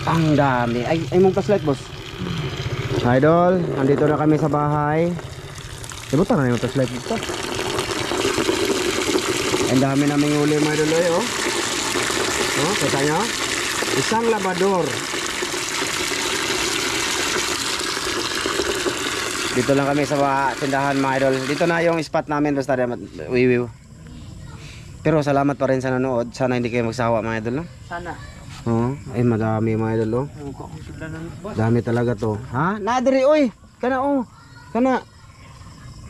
Ang dami. Ay mong flashlight, boss. Idol, andito na kami sa bahay. Ibutan na yung flashlight dito. Ang dami naming huli mga idol, oh. Oh, kita nyo? Isang labador. Dito lang kami sa tindahan mga idol. Dito na yung spot namin, basta wiwiw. Pero salamat pa rin sa nanood. Sana hindi kayo magsawa mga idol, no? Sana. Oo, ay madami mga idol, oh. Dami talaga to. Ha? Nadiri, oy. Kana, oh. Kana.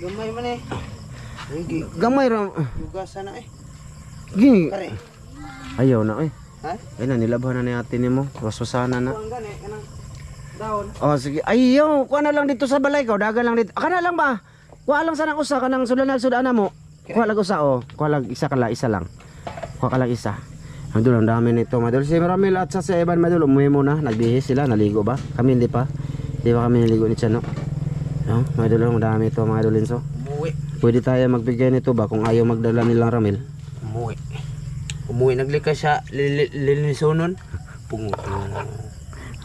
Gamay man eh. Gamay ra. Yuga sana eh. Gini. Kare. Ayaw na, oy. Ha? Ay na, nilabhan na ni ate nimo. Waswasana na. Kuang gani kanang daon. Oh, sige. Ayaw, kuha na lang dito sa balay ko. Dagan lang dito. Kana lang ba? Kuha lang sana usa kanang sudan mo. Kuha lang usa, oh. Kuha lang isa lang. Kuha ka lang isa. Madul, ang dami nito, madul. Si Maramil at sa Evan, madul, umuwi muna. Nagbihis sila, naligo ba? Kami hindi pa. Hindi pa kami naligo ni Chano. No? Madul, ang dami ito, mga dulinso. Umuwi. Pwede tayo magbigay nito ba kung ayaw magdala nilang Ramil? Umuwi. Umuwi naglikas siya lilinisonon. Pungot.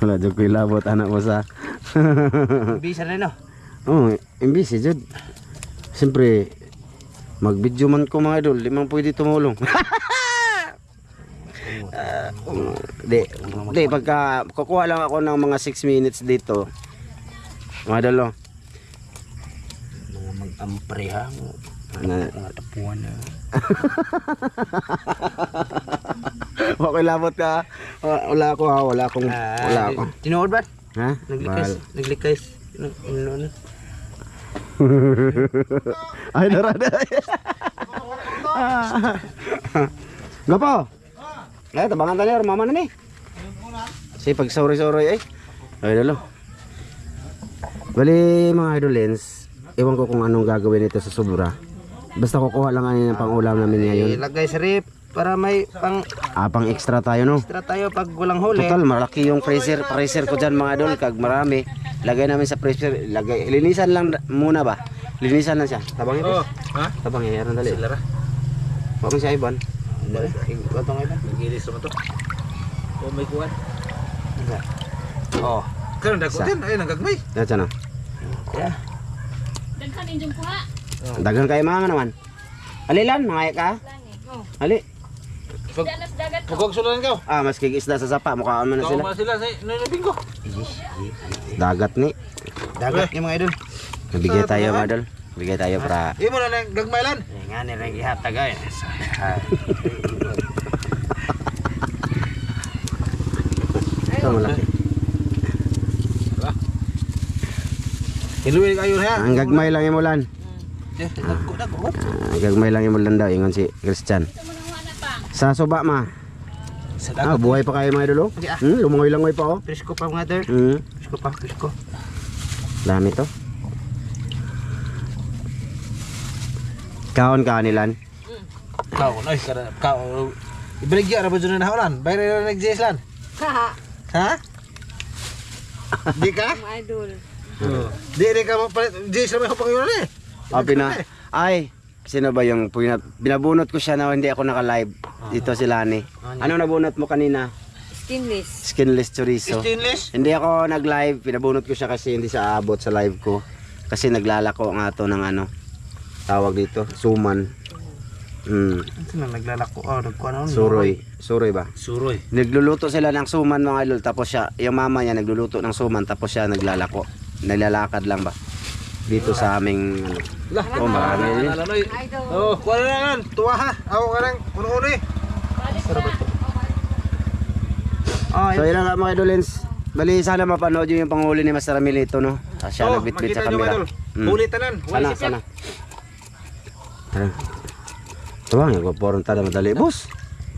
Wala, dyan ko ilabot, anak mo sa... Bisa rin no. Oo, imbis eh, Jud. Siyempre, mag-video man ko mga idol, limang pwede tumulong. Di, pagka kukuha lang ako ng mga 6 minutes dito, mga idol, oh. Mga mag-ampre ha. Mga tapuan na. Okay, labot ka. Wala ako ha, wala akong, wala ako. Tinuod ba? Ha? Naglikas. Ano? Ay, narada. Gapo. Ay, tabangan tali, mama na ni. Si pag sorry eh. Ay, dalo. Bali mga idolens, ewan ko kung anong gagawin nito sa sobra. Basta kukuha lang ng pang-ulam namin ngayon. Ilagay sa rip para may Pang extra tayo, no? extra tayo pag walang huli. Total, malaki yung freezer ko dyan mga idol. Kag marami. Lagay namin sa freezer. Linisan lang muna ba? Linisan lang siya. Tabang ito. Ha? Tabang yan, dali. Silara. Huwag mo siya Iban. Ito nga Iban. Nagilis naman to. Oh, may kuwan. Oh. Karon dako din ay nagagmay. Yan siya na. Yeah. Daghan inyong kuha. Dagan kayo mga naman. Alilan, mga ka? Ali. Danas dagat ko. Magog sulan ka. Ah, mas kigisda sa sapa. Mukhaan mo na Kau sila. man sila sa bingo. Dagat ni. Dagat ni mga idol. Nabigay tayo mga idol. Bigay tayo para... Imo na lang gagmaylan. Nga ni rin ihatag ay. Ito malaki. Iluwi kayo na. Ang gagmay lang imulan. Dako. Ang gagmay lang imulan daw. Ingon si Christian. Sa suba ma. Sa Ah, dagat. buhay pa kayo mga idol oh. Lumangoy-langoy pa oh. Presko pa mga idol. Presko. Dami to. Kaon nilan. Kau ay kada kau. Ibaligya ra ba dun na hawalan? Bayra ra nag-JS lan. Ha? Di ka? Idol. Di ka mapalit JS ra may hapang yun eh. Ay, sino ba yung binabunot ko siya na hindi ako naka-live dito si Lani. Ano nabunot mo kanina? Skinless. Skinless chorizo. Stainless. Hindi ako nag-live, pinabunot ko siya kasi hindi siya abot sa live ko. Kasi naglalako nga to ng ano, tawag dito, suman. Sino naglalako? Oh, nagkuha na. Suroy ba? Suroy. Nagluluto sila ng suman mga idol, tapos siya, yung mama niya nagluluto ng suman, tapos siya naglalako. Naglalakad lang ba? Dito sa aming ano. Oh, marami yun. Idol. Oh, kuha na lang. Tuwa ha. Ako ka lang. Uno-uno eh. So yun nga mga idolins. Bali sana mapanood yung panghuli ni Master Ramilito, no? Siya nagbitbit sa camera. Hulitanan. Sana. Tara. Tuwang yung porong tada madali. Boss,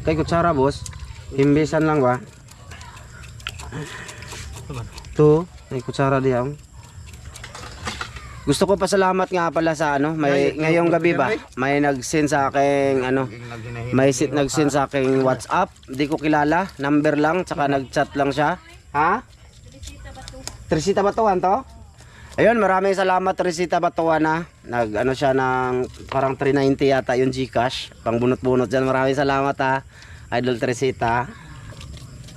kay kutsara boss. Himbisan lang ba? Ito, may kutsara diyan. Gusto ko pasalamat nga pala sa ano, may ngayong gabi ba, may nag-send sa aking ano, nag-send sa aking WhatsApp, hindi ko kilala, number lang, tsaka nag-chat lang siya. Ha? Tresita Batuan to? Ayun, maraming salamat Tresita Batuan na. Nag-ano siya ng parang 390 yata yung GCash, pang bunot-bunot diyan. Maraming salamat ha, Idol Tresita.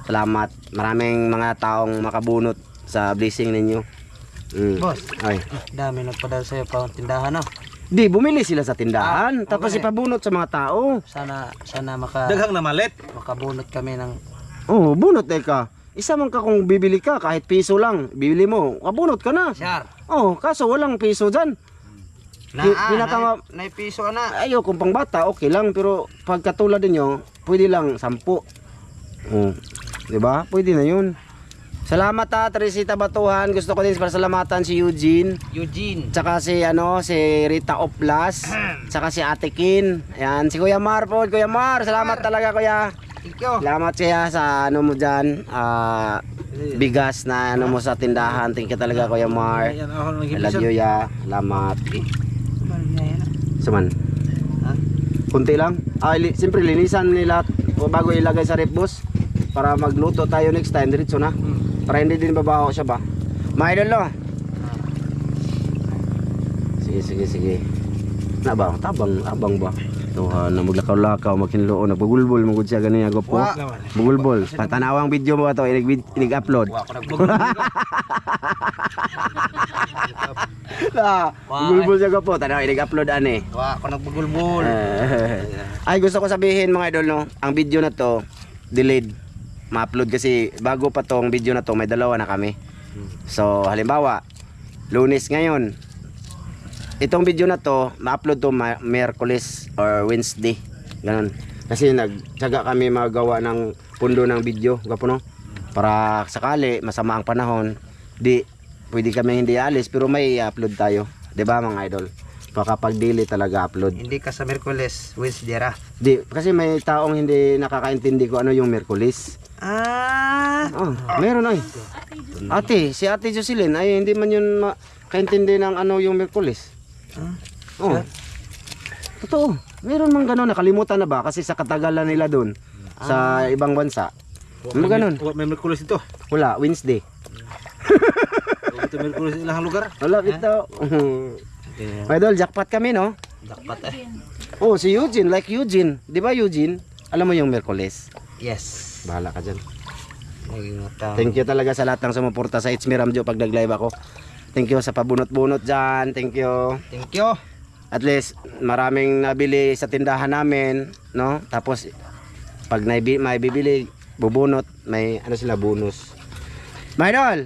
Salamat. Maraming mga taong makabunot sa blessing ninyo. Boss, Ay. dami nagpadala sa'yo pa tindahan, no? Di, bumili sila sa tindahan. Tapos okay. ipabunot sa mga tao. Sana daghang na malit. Makabunot kami ng Oh, bunot ka. Isa man ka kung bibili ka, kahit piso lang, bibili mo, kabunot ka na. share. Oh, kaso walang piso dyan. Na piso na. Ayo, kung pang bata, okay lang. Pero pag katulad ninyo, pwede lang 10. Oh, diba? Pwede na yun. Salamat Teresita Batuhan. Gusto ko din pasalamatan si Eugene. Tsaka si Rita Oplas. Tsaka si Ate Kin. Ayan, si Kuya Mar po. Kuya Mar, salamat talaga kuya. Thank you. Salamat siya sa mo dyan. Bigas na mo sa tindahan. Thank you talaga Kuya Mar. I love you ya. Salamat. Saman. Kunti lang. Siyempre linisan nila bago ilagay sa rep boss. Para magluto tayo next time. Diretso na. Para hindi din babaho siya ba. Mga idol no. Sige. Naba, abang ba? Tuhan na maglakaw-lakaw, makinloo, nagbugulbol, magud siya ganyan ako po. Bugulbol. Patanawang video mo ito, inig-upload. Bugulbol siya po, tanaw, inig-upload ane. Ako nagbugulbol. Ay, gusto ko sabihin mga idol no, ang video na to, delayed. Ma-upload kasi bago pa tong video na to, may dalawa na kami. So, halimbawa, Lunes ngayon. Itong video na to, ma-upload to Miyerkules or Wednesday. Ganun. Kasi nagtyaga kami magawa ng pundo ng video, gapo no? Para sakali masama ang panahon, di pwede kami hindi alis pero may upload tayo. 'Di ba mga idol? Baka pag daily talaga upload. Hindi ka sa Miyerkules, Wednesday ra. Di, kasi may taong hindi nakakaintindi ko ano yung Miyerkules. Oh, meron ay. Si Ate Jocelyn ay hindi man yun makaintindi ng ano yung Miyerkules. Oh. Totoo. Meron man gano'n, nakalimutan na ba kasi sa katagalan nila doon sa ibang bansa. Ano gano'n? May Miyerkules ito. Wala, Wednesday. Ito Miyerkules ilang lugar. Wala ito. Idol, jackpot kami no? Dapat Oh, si Eugene, like Eugene. 'Di ba Eugene? Alam mo yung Miyerkules? Yes. Bahala ka dyan. Thank you talaga sa lahat ng sumuporta sa It's Me Ramjo pag nag-live ako. Thank you sa pabunot-bunot dyan. Thank you. Thank you. At least maraming nabili sa tindahan namin, no? Tapos pag may bibili, bubunot, may ano sila bonus. Mga idol,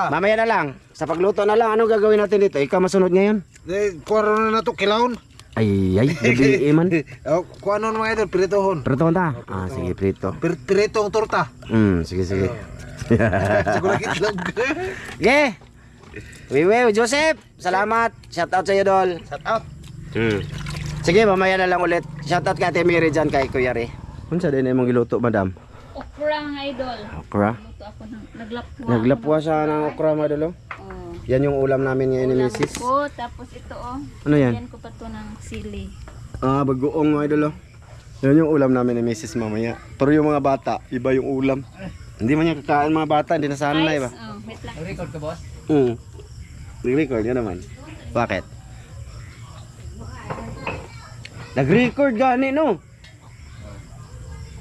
mamaya na lang. Sa pagluto na lang, ano gagawin natin dito? Ikaw masunod ngayon? Kuwaro na to, kilawon. Ay, gabi iman. Kung ano mga idol, piritohon. Prito ta? Sige, prito. Piritong torta. Sige. Siguro kitlog. Okay. Wiwi, Joseph, salamat. Shout out sa iyo, Dol. Shout out. Sige, mamaya na lang ulit. Shout out kay Ate Mary dyan kay Kuya Re. Unsa din imong giluto, madam? Okra nga idol. Okra? Luto ako ng naglapwa. Naglapwa siya ng okra, madolo. Oh. Yan yung ulam namin ngayon ni Ulam Mrs. ko, tapos ito Ano yan? Yan ko pa to ng sili. Bagoong mga idolo. Yan yung ulam namin ni Mrs. mamaya. Pero yung mga bata, iba yung ulam. Hindi man yung kakain mga bata, hindi nasanay ba? Wait lang. Record ka, boss? Nag-record yun naman. Bakit? Nag-record gani no?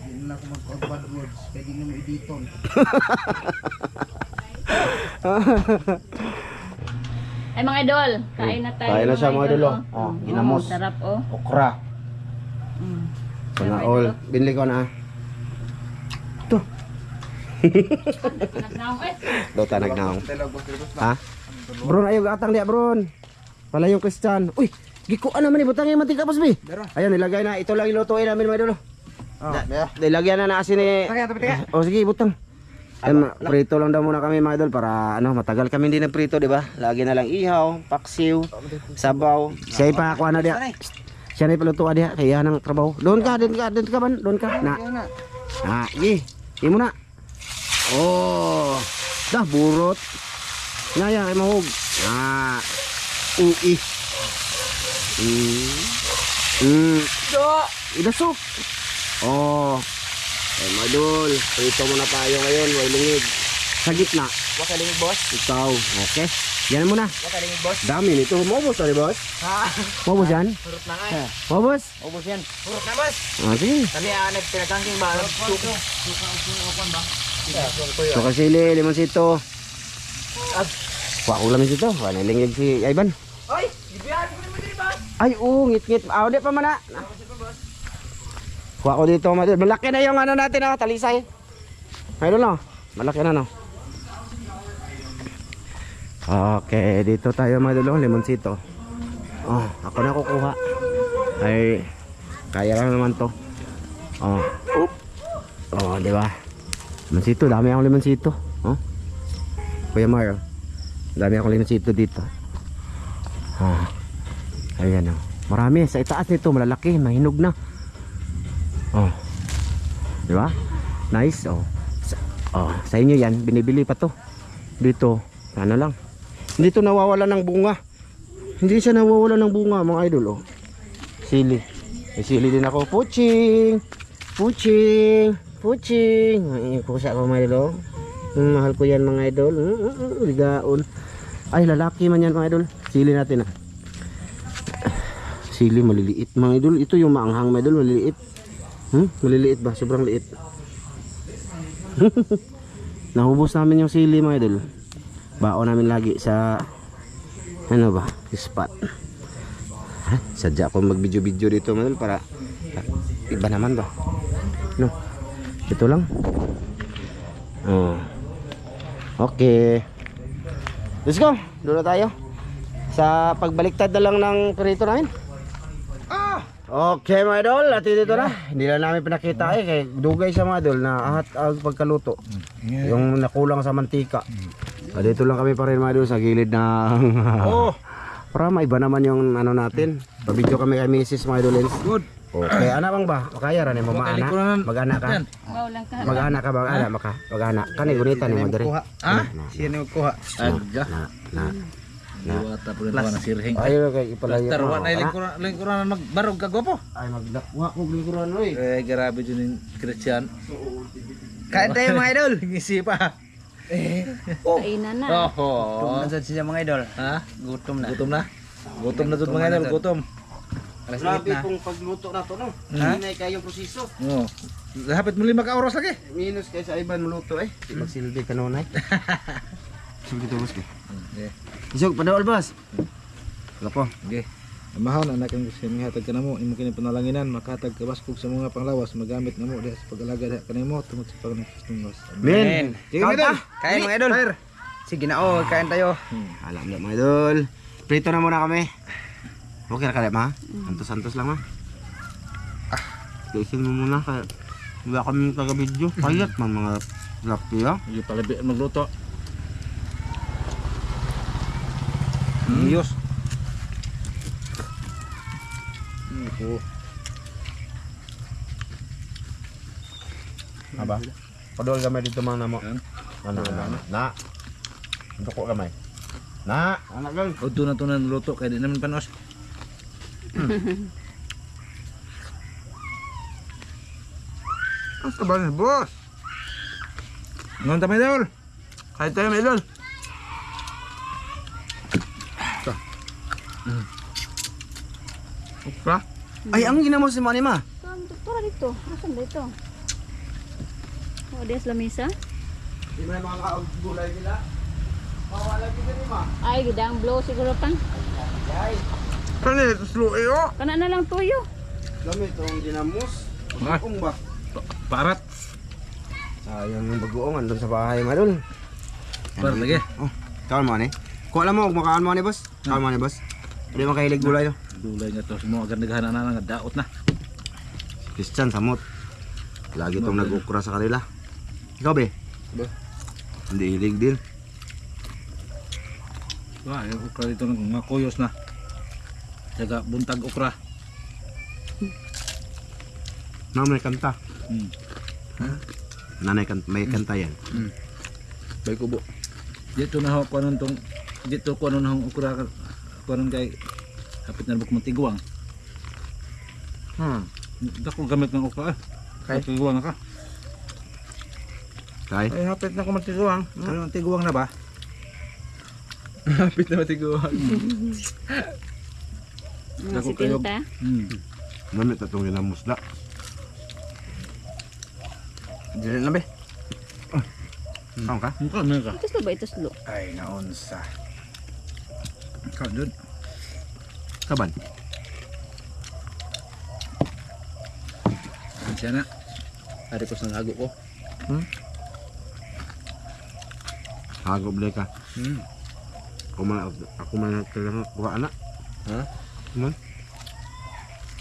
Hindi na ako mag-bad words. Pwede na mo editon. Ay mga idol, kain na tayo. Kain na siya mga idol. Ginamos. Sarap oh. Okra. Sana all. Binili ko na. Ito. Nagnaong eh. Dota nagnaong. Ha? Bron, ayaw gatang diya, Bron. Pala yung Christian. Uy, gikuan naman ibutang yung mantika, boss, B. Ayan, nilagay na. Ito lang ilutuin namin, mga idol. Nilagyan na asin ni... Oh, sige, ibutang. Prito lang daw muna kami, mga idol, para matagal kami hindi nagprito, di ba? Lagi na lang ihaw, paksiw, sabaw. Siya ipakuha na diya. Siya na ipalutuan diya, kaya ng trabaho. Doon ka man, doon ka. Na. Sige mo na. Oh, dah burot. Ngaya kay mahog. Ui. Idasok. Oh. Madul, prito mo na tayo ngayon, way lungig. Sa gitna. Waka lingig, boss? Ikaw, okay. Yan muna. Waka lingig, boss? Dami nito. Maubos na, boss? Maubos yan? Purot na nga eh. Maubos? Ubus yan. Purot na, boss. Sige. Kami nagpinagkangking ba? Suka ba? Suka sili, limonsito. Kuha ko lamang dito. Kuha nilingig si Ivan. Ay, ibiyahan ko naman din ba? Ay, ngit-ngit. Di pa man na. Kuha ko dito. Malaki na yung ano natin, talisay. Ayun no. Malaki na no. Okay, dito tayo mga idol, limonsito. Oh, ako na kukuha. Ay, kaya lang naman to. Oh. Oh, di ba? Limonsito, dami akong limonsito. Oh. Kuya Mar, dami akong limonsito dito. Oh. Ayan oh. Marami sa itaas nito, malalaki, mahinog na. Oh. Di ba? Nice oh. Sa inyo yan, binibili pa to. Dito, ano lang. Hindi to nawawala ng bunga. Hindi siya nawawala ng bunga mga idol oh. Sili. May sili din ako. Puching. Ay, kusa ko mga idol oh. Mahal ko yan mga idol. Ligaon. Ay, lalaki man yan mga idol. Sili natin ah. Sili maliliit mga idol. Ito yung maanghang mga idol, maliliit. Maliliit ba? Sobrang liit. Nahubos namin yung sili mga idol. Baon namin lagi sa ano ba? Spot. Sadya ko mag-video-video dito mga idol para iba naman ba? No. Ito lang. Oh. Okay. Let's go. Doon na tayo. Sa pagbaliktad na lang ng perito namin. Okay mga idol, at dito na. Hindi na namin pinakita kay dugay sa mga idol na ahat ang pagkaluto. Yung nakulang sa mantika. Dito lang kami pa rin mga idol sa gilid ng para maiba naman yung ano natin. Pabidyo kami kay Mrs. mga idol. Good. Okay, anak bang ba? Kaya ra ni mo maana. Mag-anak ka. Wow lang ka. Mag-anak ka ba? Mag-anak. Kani gunita ni mo dire. Siya ni magkuha. Agda. Diwata po rin na sirhing. Ayo kay ipalayo. Tarwa na lingkuran magbarog ka gopo. Ay magdakwa ko lingkuran oy. Grabe dyan yung Christian. Kain tayo mga idol. Ngisi pa. Kainan na. Gutom na siya mga idol. Ha? Gutom na. Gutom na dun mga idol. Gutom. Grabe pong pagluto na to no. Hinay kayong proseso. Oo. Hapit mo 5 ka oras lagi. Minus kay sa Ivan muluto eh. Di magsilbi kanunay. Silbi to boss. Okay. Isog padaol boss. Wala po. Okay. Amahaw na anak ang hatag ka na mo, imo kini panalanginan, makahatag ka baskog sa mga panglawas, magamit na mo diha sa pag-alaga diha kanimo tungod sa pagnakitungas. Amen. Sige mga idol. Kain mga idol. Sige na kain tayo. Alam na mga idol. Prito na muna kami. Okay na kaya ma? Santos-santos lang ma. Kaisin mo muna kaya wala kami taga-video. Payat man mga lapi ha. Yung palabi magluto. Diyos. Aba. Padol kami dito mga namo. Ano. Na. Doko kami. Na, anak gal. Udto na to na luto kay di naman panos. Asa ba ni boss? Ngon ta medol. Kay tayo medol. Okra. Ay, ang ginamo si Mani ma. Doktora dito. Asan dito? Diyan sa lamesa. Di mo na mga kaugulay nila. Mawala kita ni ma. Ay, gidang blow siguro pang. Ay, Kani slow yo. Kana na lang tuyo. gamit tong dinamos. Ah. Bagoong ba? Parat. Sayang yung bagoong andun sa bahay mga idol. Parat lagi. Oh, kawan mo ni. Kuha lang mo, makaan mo ni boss. Kawan mo ni boss. Hindi mo kahilig gulay yo. Dulay nga to mo agad naghanan na nga daot na. Christian samot. Lagi tong nag-ukra sa kanila. Ikaw be? Ba. Hindi hilig din. Wah, yung okra dito ng mga kuyos na. Jaga buntag okra. Na may kanta. Nanay kanta, may kanta yan. Bay kubo. Dito na ako kuanon tong dito kuanon hong okra kuanon kay hapit na buk matiguang. Dako gamit ng okra. Kay tiguang ka. Kay? Ay hapit na ko matiguang. Ano tiguang na ba? Hapit na matiguang. Dako kayo. Sitinta. Namit na itong ginamusda. Dili na be. Kaon ka? Mukha na ka. Itas ba itas lo? Ay, naunsa. Ikaw dun. Kaban? Siya na. Hari ko sa lago ko. Hago blay ka. Hmm. Ako man kuha anak. Ha? Man.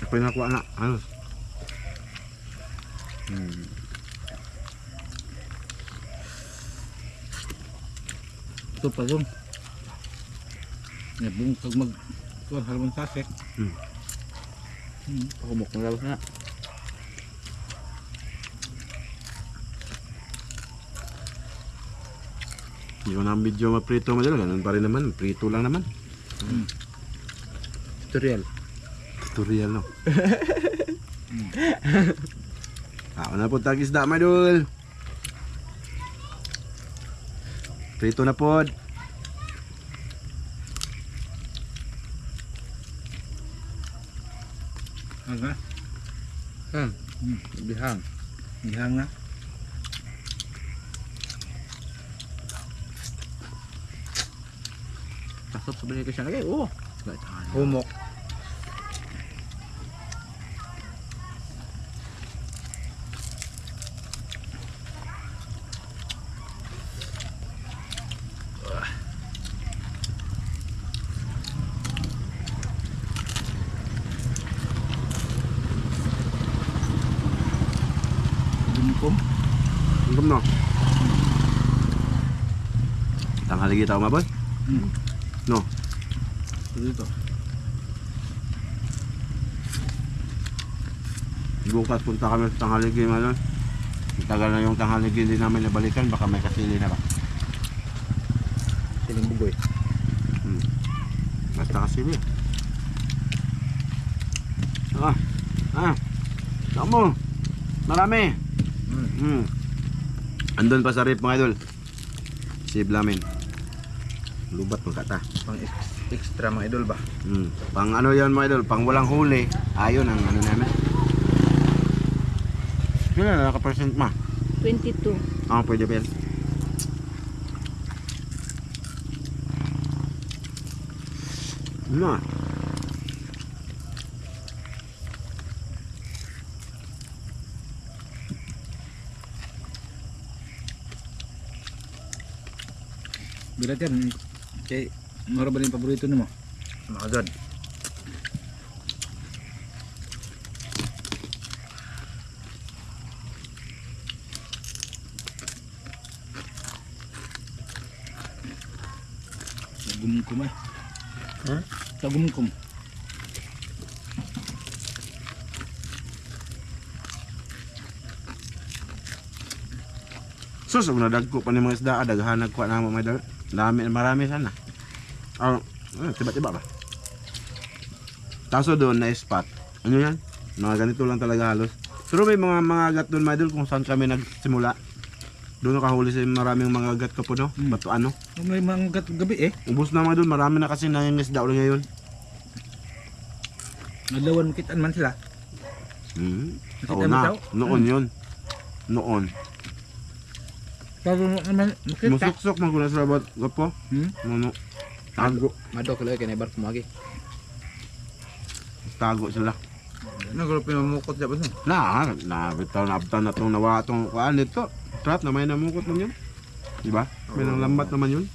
Ako na kuha anak. Ano? Ito pa yung. Bung pag mag kuha halong sasek. Humok na labas na. Yung na video maprito madala, ganun pa rin naman, prito lang naman. Tutorial. Tutorial no. Ako na po tagis da madul. Prito na pod. Aga. Bihang. Gihang na. Pasok sa binigay ko siya lagi. Oh. Humok. Gumkom. Ingkom no. Tanghali kita umabot? No. Dito. Bukas punta kami sa Tanghaligi ano. Tagal na yung Tanghaligi hindi namin nabalikan, baka may kasili na ba? Siling bugoy. Basta kasili. Kamu. Marami. Andun pa sa rip mga idol. Save namin. Lubat magkata. Pang extra mga idol ba? Pang ano yan mga idol, pang walang huli. Ayun ang ano namin. Yun na, naka-percent ma. 22. Pwede ba yan? No. Bilat yan. Kay mara ba yung paborito nimo? Makagad. Gumkom eh. Ha? Sa gumkom. Sus, kung nadagko pa ni mga isda, daghan nagkuha na mga idol. Marami sana. Tiba-tiba ba? Taso doon na spot. Ano yan? Mga ganito lang talaga halos. Pero may mga agat doon mga idol kung saan kami nagsimula. Doon nakahuli sa maraming mga agat ka po no? Bato ano? May mga gabi eh. Ubus na mga doon, marami na kasi nangingisda ulit ngayon. Naglawan kitaan man sila. Nakita Oo mo na, daw? noon yun. Noon. Pero naman makita. Musuksok man kuna sa labat. Gapo? Ano? Tago. Madok lang kay nabar kumagi. Tago sila. Nagulap pinamukot siya ba siya? Bitaw na abtan na itong nawa itong kuhaan nito. Trap na may namukot man yun. Diba? May nang lambat naman yun.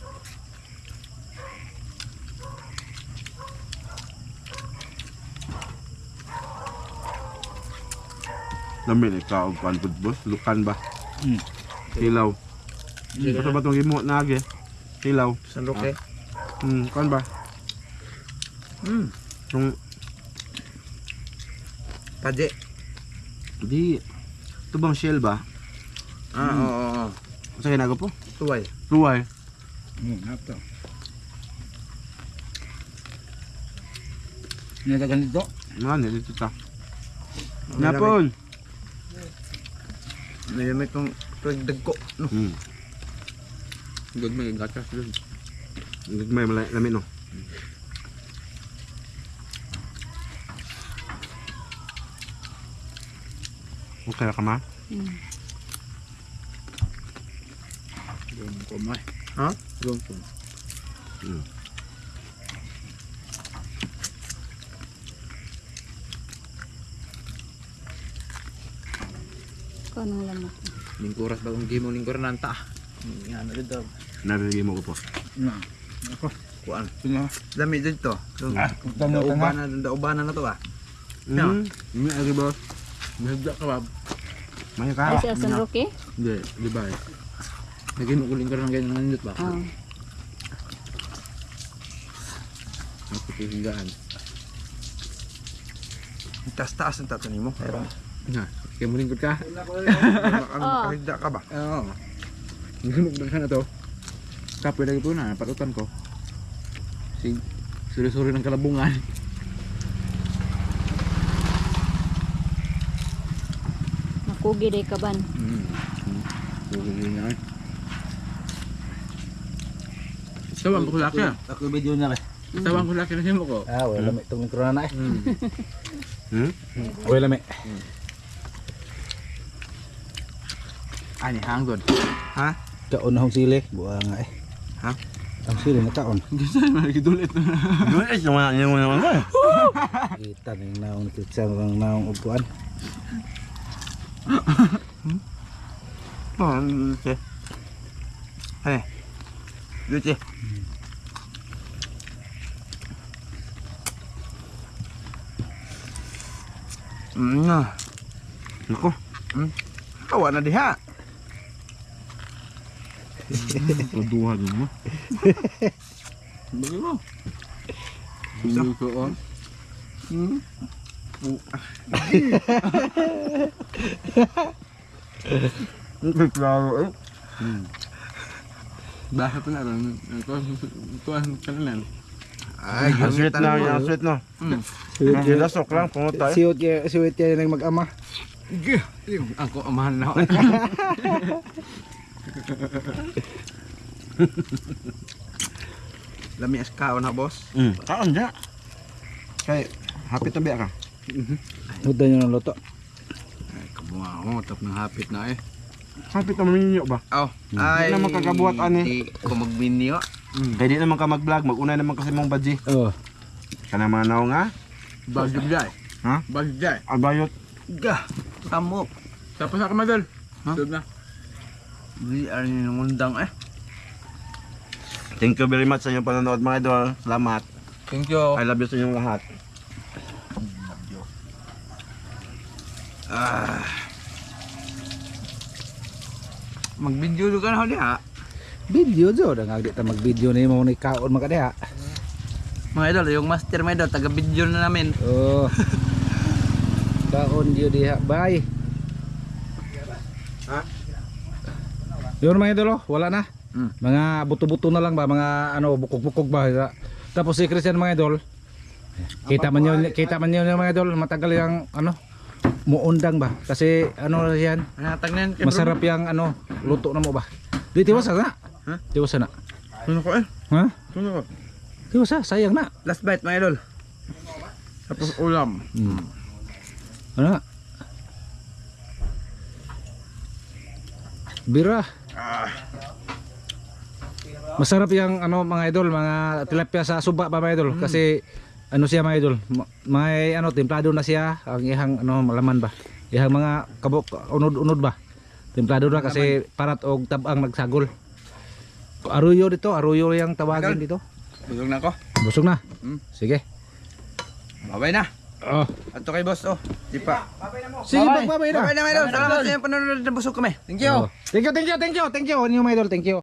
Dami ikaw kuhaan po boss. Lukan ba? Hilaw. Basta ba itong gimot na agi? Hilaw. Sandok eh. Kuhaan ba? Yung Paje. di ito bang shell ba? Oo. Sa ginagawa po? Tuway. Ruway. Napto. Nilagyan dito. Ano, dito ta. Napon. Nayamit kong pagdagko. No? Good may gatas dun. May lamin no. Okay ka ma? Kumay. Ha? Lungkot. Kung anong lamok. Lingkuras bagong gimo lingkuran nanta. Yan na dito. Nabili mo ko po. Na. Ako. Kuan. Sino? Dami dito. Tamo Daubanan na to ah. Ini lagi bos. Mahigda ka ba? May Ay, ka. si Asan Roque? Hindi, di ba? Lagi mo lingkuran ng ganyan nandito ba? Oo. Ako pihigaan. Taas-taas ang tatanim mo. Na, kaya mo lingkod ka? Makahigda ka ba? Oo. Ngunok na ka na to. Kapoy lagi po na, patutan ko. Suri-suri ng kalabungan. Makugi day kaban. Suri niya eh. Tawang ko laki ah. Ako video na rin. Tawang ko laki na siya mo ko. Ah, wala may itong mikro na eh. Wala may. Ani hanggon. Ha? Kaon na hong sili, buha nga eh. Ha? Ang sili na kaon. Gisa man gidulit na. Guys, yung mga Kita na yung naong nakitsa ng naong upuan. Oh, luce. Ano? Luce. Nako. Kawa na diha. Produhan mo. Bagi mo. Hindi ko on. Klaro eh. Bahay pa na rin. Tuan kanilan. Ay, Ang sweet na, ang sweet na. Ang lasok lang, pungot tayo. Siwit yan yung mag-ama. Ako amahan na ako. Lami as kaon ha, boss. Kaon dyan. Kaya, happy to be ka. Huda nyo ng luto. Ay, kabunga ako. Tap ng hapit na eh. Happy to maminyo ba? Oh, ay. Di naman kagabuhat, ani. Di ko magminyo. Kaya di naman ka mag-vlog, mag-unay naman kasi mong badji. Oh. Kana manaw nga, Bagyo jay. Ha? Bagyo jay. albayot. Gah, tamok. Tapos ako madal. Ha? Tub na. Di ari ng undang eh. Thank you very much sa inyong panonood mga idol. Salamat. Thank you. I love you sa inyong lahat. Ah. Mag-video ka na ho diha. Video jo, da nga di ta mag-video na yung mga kaon makadeha. Mga idol, yung master mga idol, taga-video na namin. Oh. Kaon jo diha, bye. Ha? Yun mga idol, oh, wala na. Mm. Mga buto-buto na lang ba, mga ano, bukog-bukog ba. Tapos si Christian mga idol, kita man yun mga idol, matagal yung ano, muundang ba. Kasi ano yan, Tagnan kay masarap yung ano, luto na mo ba. Di tiwasa na. Ha? Tiwasa na. Ano ko eh? Ha? Ano ko? Tiwasa, sayang na. Last bite mga idol. Tapos ulam. Ano nga? Bira. Masarap yung ano mga idol, mga tilapia sa suba pa mga idol kasi ano siya mga idol, may ano templado na siya ang ihang ano malaman ba. Ihang mga kabok unod-unod ba. Templado na kasi parat og tabang nagsagol. Aruyo dito, aruyo yung tawagin dito. Busog na ako. Busog na. Sige. Babay na. Oh. Ato kay boss, oh. Di pa. Sige, babay na. Babay na mga idol. Salamat sa inyong panonood na busog kami. Thank you. Oh. Thank you. Ano yung mga idol? Thank you.